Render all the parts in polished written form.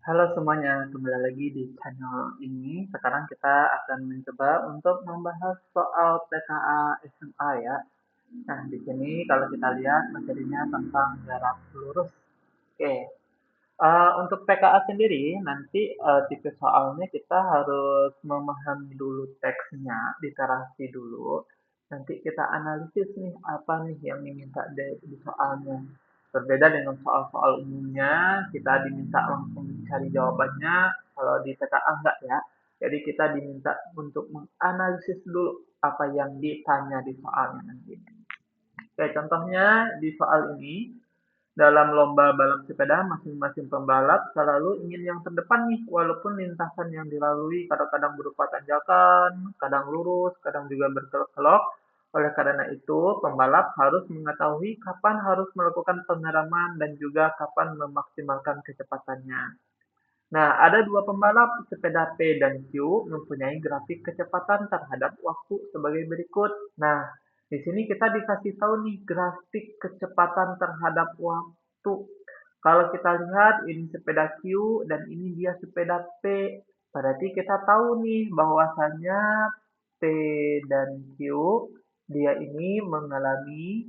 Halo semuanya, kembali lagi di channel ini. Sekarang kita akan mencoba untuk membahas soal PKA SMA ya. Nah, di sini kalau kita lihat materinya tentang jarak lurus. Oke, untuk PKA sendiri nanti tipe soalnya kita harus memahami dulu teksnya, literasi dulu. Nanti kita analisis nih apa nih yang diminta di soalnya. Berbeda dengan soal-soal umumnya, kita diminta langsung cari jawabannya. Kalau di PKA enggak ya. Jadi kita diminta untuk menganalisis dulu apa yang ditanya di soalnya nanti. Oke, contohnya di soal ini dalam lomba balap sepeda, masing-masing pembalap selalu ingin yang terdepan nih, walaupun lintasan yang dilalui kadang-kadang berupa tanjakan, kadang lurus, kadang juga berkelok-kelok. Oleh karena itu, pembalap harus mengetahui kapan harus melakukan pengereman dan juga kapan memaksimalkan kecepatannya. Nah, ada dua pembalap sepeda P dan Q mempunyai grafik kecepatan terhadap waktu sebagai berikut. Nah, di sini kita dikasih tahu nih grafik kecepatan terhadap waktu. Kalau kita lihat ini sepeda Q dan ini dia sepeda P, berarti kita tahu nih bahwasanya P dan Q dia ini mengalami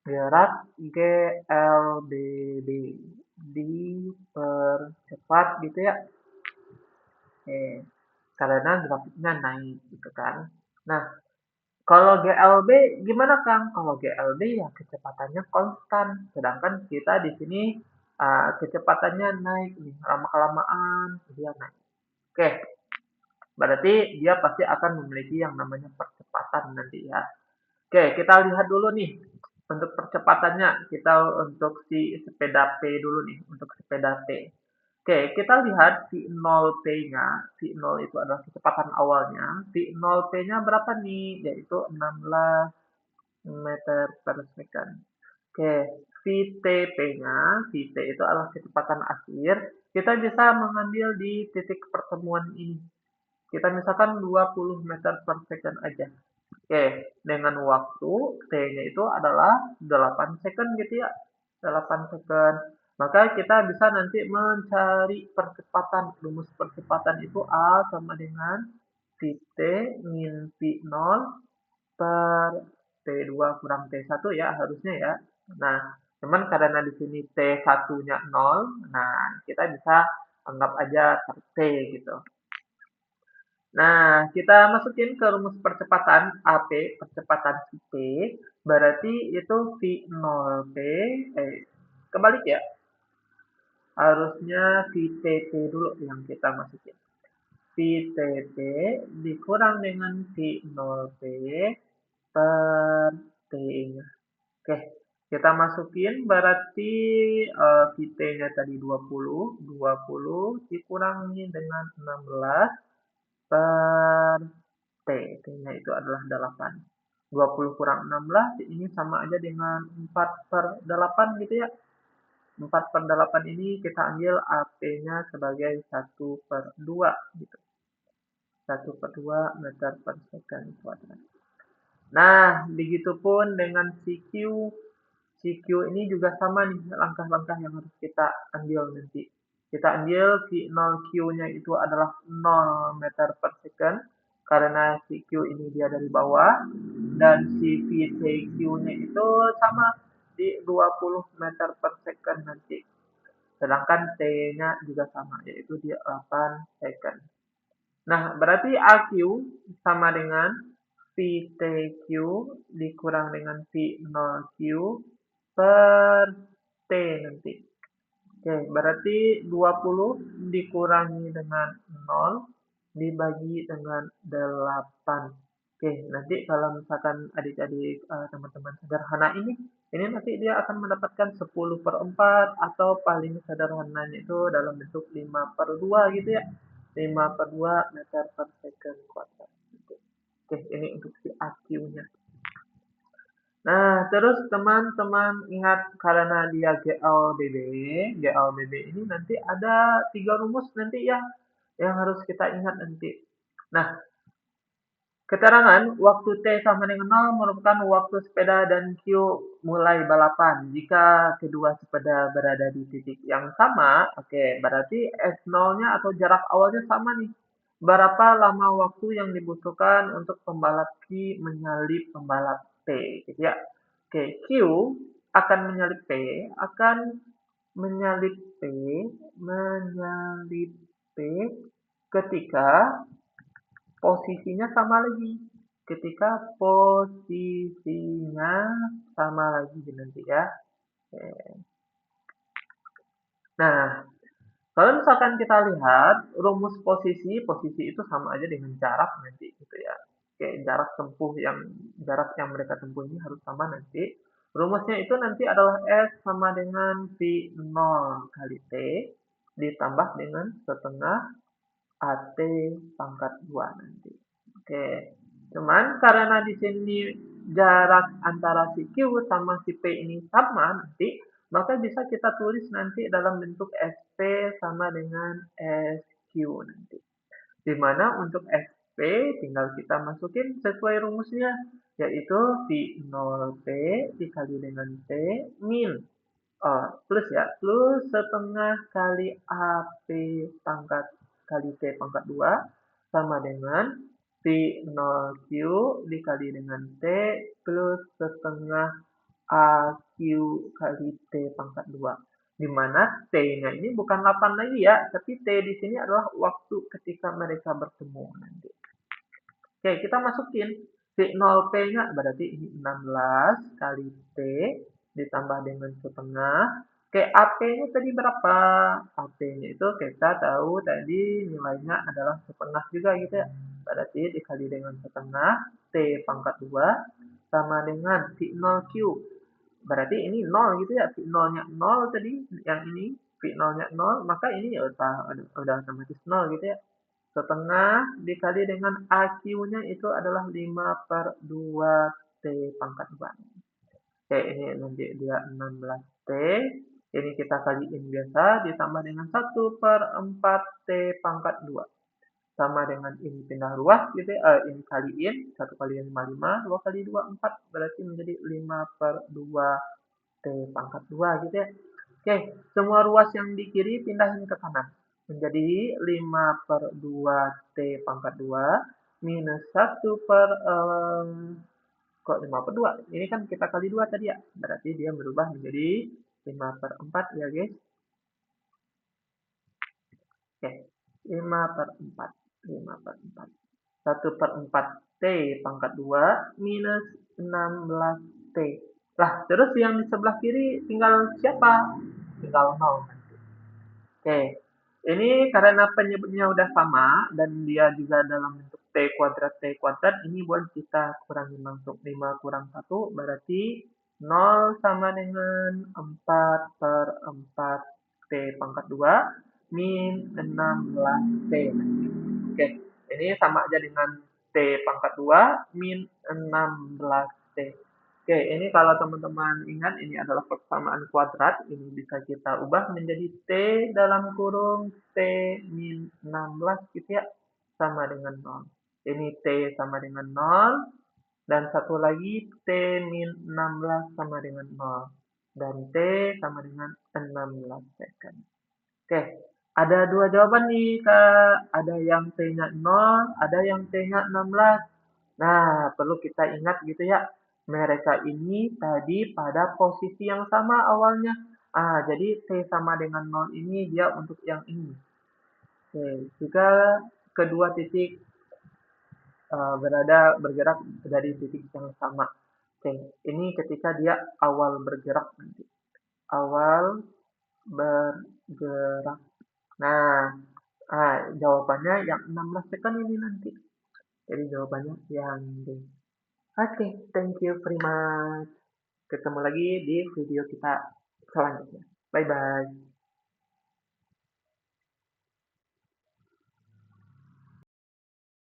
gerak GLBB dipercepat gitu ya. Karena grafiknya naik gitu kan. Nah, kalau GLB gimana Kang? Kalau GLB ya kecepatannya konstan, sedangkan kita di sini kecepatannya naik nih, lama-kelamaan dia naik. Oke, berarti dia pasti akan memiliki yang namanya percepatan nanti ya. Oke, kita lihat dulu nih untuk percepatannya. Kita untuk si sepeda P dulu nih, untuk sepeda P. Oke, kita lihat V0P-nya. V0 itu adalah kecepatan awalnya. V0P-nya berapa nih? Yaitu 16 meter per second. Oke, VTP-nya, VT itu adalah kecepatan akhir. Kita bisa mengambil di titik pertemuan ini. Kita misalkan 20 meter per second aja. Oke, dengan waktu T-nya itu adalah 8 second gitu ya. 8 second. Maka kita bisa nanti mencari percepatan. Rumus percepatan itu A sama dengan VT min V0 per T2 kurang T1 ya harusnya ya. Nah, cuman karena di sini T1-nya 0, nah kita bisa anggap aja per T gitu. Nah, kita masukin ke rumus percepatan AP, percepatan P, berarti itu V0P, kebalik ya, harusnya VTP dulu yang kita masukin. VTP dikurang dengan V0P per T-nya. Oke, kita masukin berarti VT-nya tadi 20 dikurangi dengan 16 per T. T-nya itu adalah 8. 20 kurang 16 ini sama aja dengan 4 per 8 gitu ya. 4 per 8 ini kita ambil AP-nya sebagai 1 per 2 gitu. 1 per 2 meter per second kuadrat. Nah, begitupun dengan CQ. CQ ini juga sama nih langkah-langkah yang harus kita ambil nanti. Kita ambil V0Q-nya itu adalah 0 meter per second karena CQ ini dia dari bawah dan si VCQ-nya itu sama di 20 meter per second nanti. Sedangkan T-nya juga sama yaitu di 8 second. Nah, berarti AQ sama dengan VTQ dikurang dengan V0Q per T nanti. Oke, berarti 20 dikurangi dengan 0 dibagi dengan 8. Oke, nanti kalau misalkan adik-adik teman-teman sederhana ini nanti dia akan mendapatkan 10 per 4 atau paling sederhananya itu dalam bentuk 5 per 2 gitu ya. 5 per 2 meter per second kuadrat. Oke, ini untuk si AQ-nya. Nah, terus teman-teman ingat karena dia GLBB ini nanti ada 3 rumus nanti ya yang harus kita ingat nanti. Nah, Keterangan waktu T sama dengan 0 merupakan waktu sepeda dan Q mulai balapan. Jika kedua sepeda berada di titik yang sama, oke, berarti S0-nya atau jarak awalnya sama nih. Berapa lama waktu yang dibutuhkan untuk pembalap Q menyalip pembalap P, gitu ya. Oke, Q akan menyalip P, akan menyalip P, menyalip P ketika posisinya sama lagi. Ketika posisinya sama lagi nanti ya. Nah, kalau misalkan kita lihat rumus posisi, posisi itu sama aja dengan jarak nanti gitu ya. Oke, jarak yang mereka tempuh ini harus sama nanti. Rumusnya itu nanti adalah S sama dengan V0 kali T ditambah dengan setengah AT pangkat 2 nanti. Oke. Cuman karena di sini jarak antara si Q sama si P ini sama nanti, maka bisa kita tulis nanti dalam bentuk SP sama dengan SQ nanti. Di mana untuk SP tinggal kita masukin sesuai rumusnya, yaitu V0P dikali dengan T min plus ya, plus setengah kali AP pangkat kali T pangkat 2 sama dengan V0Q dikali dengan T plus setengah AQ kali T pangkat 2. Di mana T-nya ini bukan 8 lagi ya, tapi T di sini adalah waktu ketika mereka bertemu nanti. Oke, kita masukin V0P-nya berarti ini 16 kali T ditambah dengan setengah. Oke, AP-nya tadi berapa? AP-nya itu kita tahu tadi nilainya adalah setengah juga gitu ya. Berarti dikali dengan setengah T pangkat 2 sama dengan V0Q. Berarti ini 0 gitu ya. V0-nya 0 tadi, yang ini V0-nya 0, maka ini ya udah otomatis 0 gitu ya. Setengah dikali dengan AQ-nya itu adalah 5/2 T pangkat 2. Oke, ini nanti dia 16T. Ini kita kaliin biasa ditambah dengan 1/4 T pangkat 2. Sama dengan ini pindah ruas gitu ya. Ini kaliin, 1 kali 5, 5, 2 kali 2, 4. Berarti menjadi 5/2 T pangkat 2 gitu ya. Oke, semua ruas yang di kiri pindahin ke kanan. Menjadi 5/2 T pangkat 2 minus 1 per, kok 5/2? Ini kan kita kali 2 tadi ya. Berarti dia berubah menjadi 5/4 ya guys. Oke, 5/4. 5/4. 1/4 T pangkat 2 minus 16T. Lah, terus yang di sebelah kiri tinggal siapa? Tinggal 0 nanti. Oke, ini karena penyebutnya udah sama dan dia juga dalam bentuk T kuadrat, ini boleh kita kurangi langsung. 5 kurang 1 berarti 0 sama dengan 4/4 T pangkat 2 min 16T. Oke, ini sama aja dengan T pangkat 2 min 16T. Oke, ini kalau teman-teman ingat ini adalah persamaan kuadrat, ini bisa kita ubah menjadi T dalam kurung T min 16 gitu ya, sama dengan 0. Ini T sama dengan 0, dan satu lagi T min 16 sama dengan 0. Dan T sama dengan 16 second. Oke, ada dua jawaban nih Kak. Ada yang T-nya 0, ada yang T-nya 16. Nah, perlu kita ingat gitu ya. Mereka ini tadi pada posisi yang sama awalnya. Jadi T sama dengan 0 ini dia untuk yang ini. Oke, jika kedua titik bergerak dari titik yang sama. Oke, ini ketika dia awal bergerak nanti. Awal bergerak. Nah, jawabannya yang 16 second ini nanti. Jadi jawabannya yang D. Oke, thank you very much. Ketemu lagi di video kita selanjutnya. Bye bye.